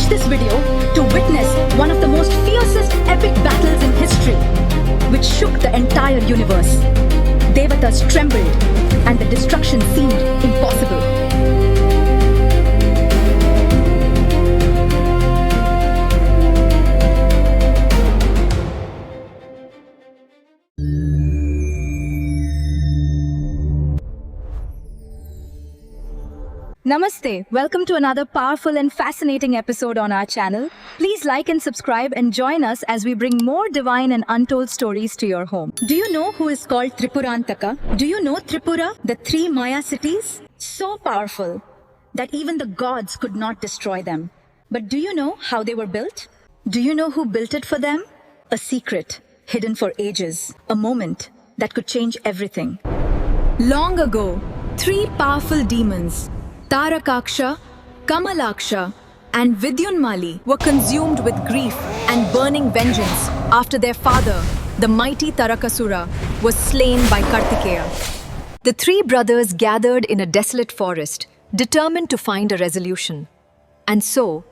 this video to witness one of the most fiercest epic battles in history, which shook the entire universe. Devatas trembled, and the destruction seemed impossible. Namaste. Welcome to another powerful and fascinating episode on our channel. Please like and subscribe and join us as we bring more divine and untold stories to your home. Do you know who is called Tripurantaka? Do you know Tripura, the 3 Maya cities? So powerful that even the gods could not destroy them. But do you know how they were built? Do you know who built it for them? A secret, hidden for ages. A moment that could change everything. Long ago, 3 powerful demons, Tarakaksha, Kamalaksha, and Vidyunmali, were consumed with grief and burning vengeance after their father, the mighty Tarakasura, was slain by Kartikeya. The 3 brothers gathered in a desolate forest, determined to find a resolution. And so,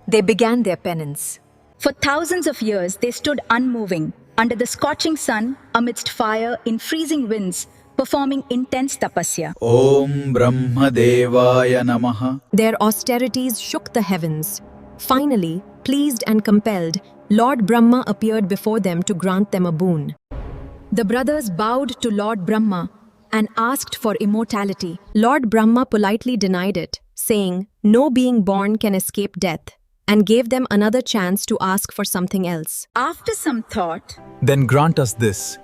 they began their penance. For thousands of years, they stood unmoving, under the scorching sun, amidst fire, in freezing winds, performing intense tapasya. Om Brahma Devaya Namaha. Their austerities shook the heavens. Finally, pleased and compelled, Lord Brahma appeared before them to grant them a boon. The brothers bowed to Lord Brahma and asked for immortality. Lord Brahma politely denied it, saying, "No being born can escape death," and gave them another chance to ask for something else. After some thought, Then grant us this.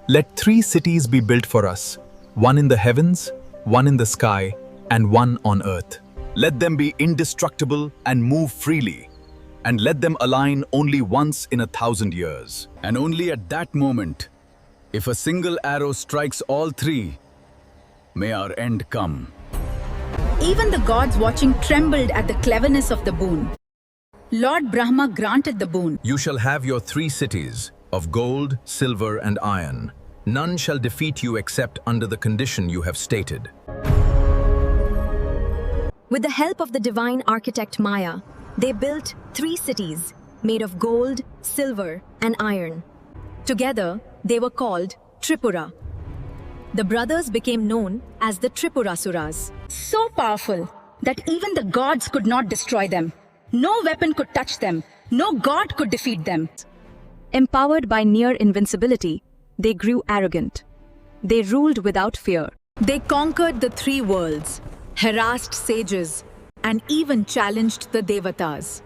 Let 3 cities be built for us, one in the heavens, one in the sky, and one on earth. Let them be indestructible and move freely, and let them align only once in 1,000 years. And only at that moment, if a single arrow strikes all 3, may our end come. even the gods watching trembled at the cleverness of the boon. Lord Brahma granted the boon. You shall have your 3 cities of gold, silver, and iron. None shall defeat you except under the condition you have stated. With the help of the divine architect Maya, they built 3 cities made of gold, silver, and iron. Together, they were called Tripura. The brothers became known as the Tripurasuras. So powerful that even the gods could not destroy them. No weapon could touch them. No god could defeat them. Empowered by near invincibility, they grew arrogant. They ruled without fear. They conquered the 3 worlds, harassed sages, and even challenged the Devatas.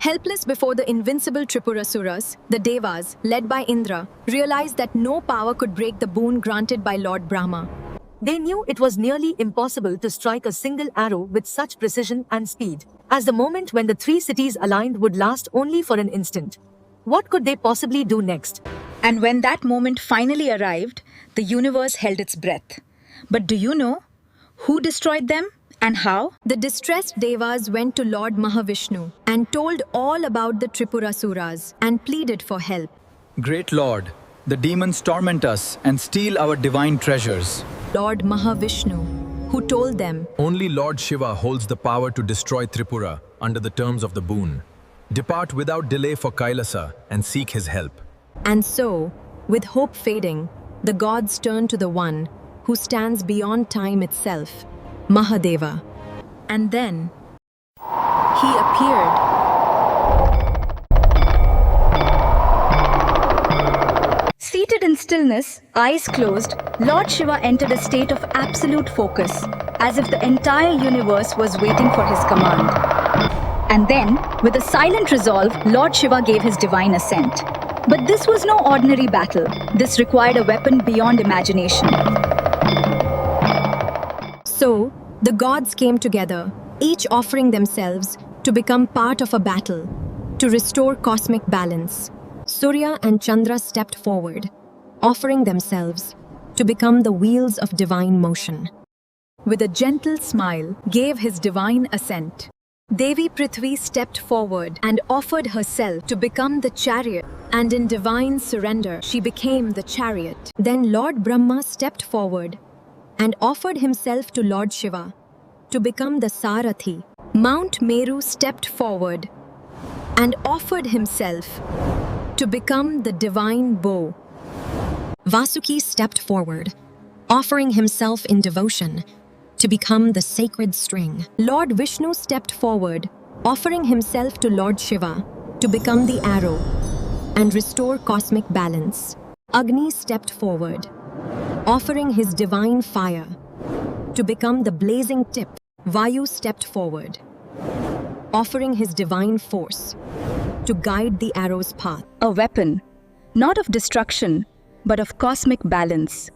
Helpless before the invincible Tripurasuras, the Devas, led by Indra, realized that no power could break the boon granted by Lord Brahma. They knew it was nearly impossible to strike a single arrow with such precision and speed, as the moment when the 3 cities aligned would last only for an instant. What could they possibly do next? And when that moment finally arrived, the universe held its breath. But do you know who destroyed them and how? The distressed Devas went to Lord Mahavishnu and told all about the Tripurasuras and pleaded for help. Great Lord, the demons torment us and steal our divine treasures. Lord Mahavishnu, who told them, Only Lord Shiva holds the power to destroy Tripura under the terms of the boon. Depart without delay for Kailasa and seek his help. and so, with hope fading, the gods turned to the one who stands beyond time itself, Mahadeva. And then, he appeared. Seated in stillness, eyes closed, Lord Shiva entered a state of absolute focus, as if the entire universe was waiting for his command. And then, with a silent resolve, Lord Shiva gave his divine assent. But this was no ordinary battle. This required a weapon beyond imagination. So, the gods came together, each offering themselves to become part of a battle, to restore cosmic balance. Surya and Chandra stepped forward, offering themselves to become the wheels of divine motion. With a gentle smile, gave his divine assent. Devi Prithvi stepped forward and offered herself to become the chariot, and in divine surrender, she became the chariot. Then Lord Brahma stepped forward and offered himself to Lord Shiva to become the Sarathi, Mount Meru stepped forward and offered himself to become the divine bow. Vasuki stepped forward, offering himself in devotion to become the sacred string. Lord Vishnu stepped forward, offering himself to Lord Shiva to become the arrow and restore cosmic balance. Agni stepped forward, offering his divine fire to become the blazing tip. Vayu stepped forward, offering his divine force to guide the arrow's path. A weapon, not of destruction, but of cosmic balance.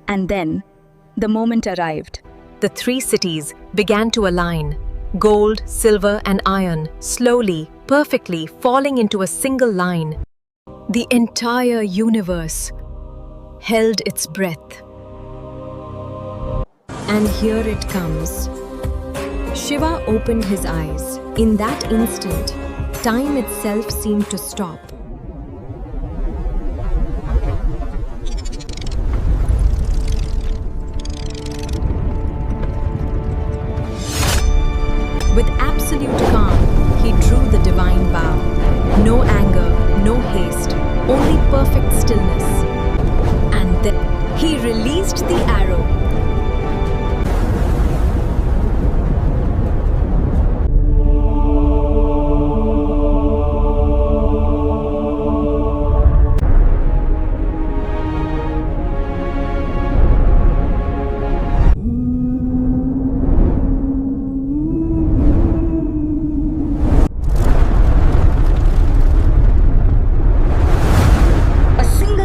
And then, the moment arrived. The three cities began to align, gold, silver, and iron, slowly, perfectly falling into a single line. The entire universe held its breath. And here it comes. Shiva opened his eyes. In that instant, time itself seemed to stop. With absolute calm, he drew the divine bow. No anger, no haste, only perfect stillness. And then he released the arrow.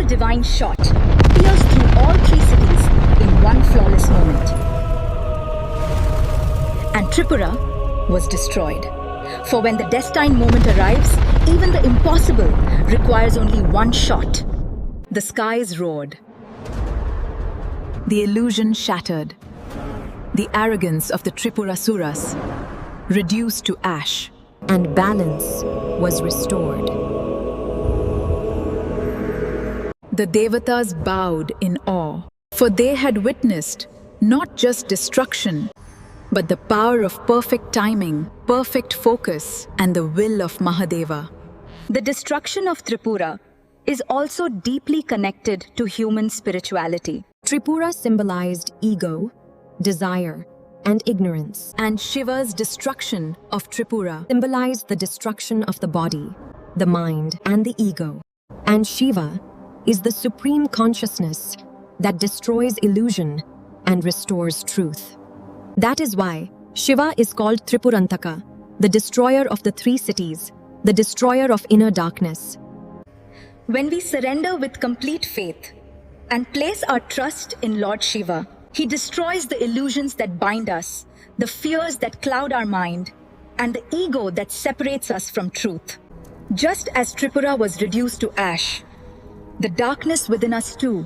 Divine shot pierced through all three cities in one flawless moment. And Tripura was destroyed. For when the destined moment arrives, even the impossible requires only one shot. The skies roared. The illusion shattered. The arrogance of the Tripurasuras reduced to ash, and balance was restored. The Devatas bowed in awe, for they had witnessed not just destruction, but the power of perfect timing, perfect focus, and the will of Mahadeva. The destruction of Tripura is also deeply connected to human spirituality. Tripura symbolized ego, desire, and ignorance, and Shiva's destruction of Tripura symbolized the destruction of the body, the mind, and the ego. And Shiva is the supreme consciousness that destroys illusion and restores truth. That is why Shiva is called Tripurantaka, the destroyer of the three cities, the destroyer of inner darkness. When we surrender with complete faith and place our trust in Lord Shiva, he destroys the illusions that bind us, the fears that cloud our mind, and the ego that separates us from truth. Just as Tripura was reduced to ash, the darkness within us too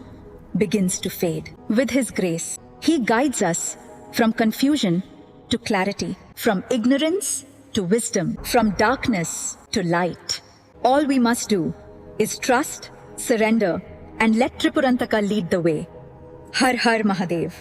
begins to fade. With his grace, he guides us from confusion to clarity, from ignorance to wisdom, from darkness to light. All we must do is trust, surrender, and let Tripurantaka lead the way. Har Har Mahadev.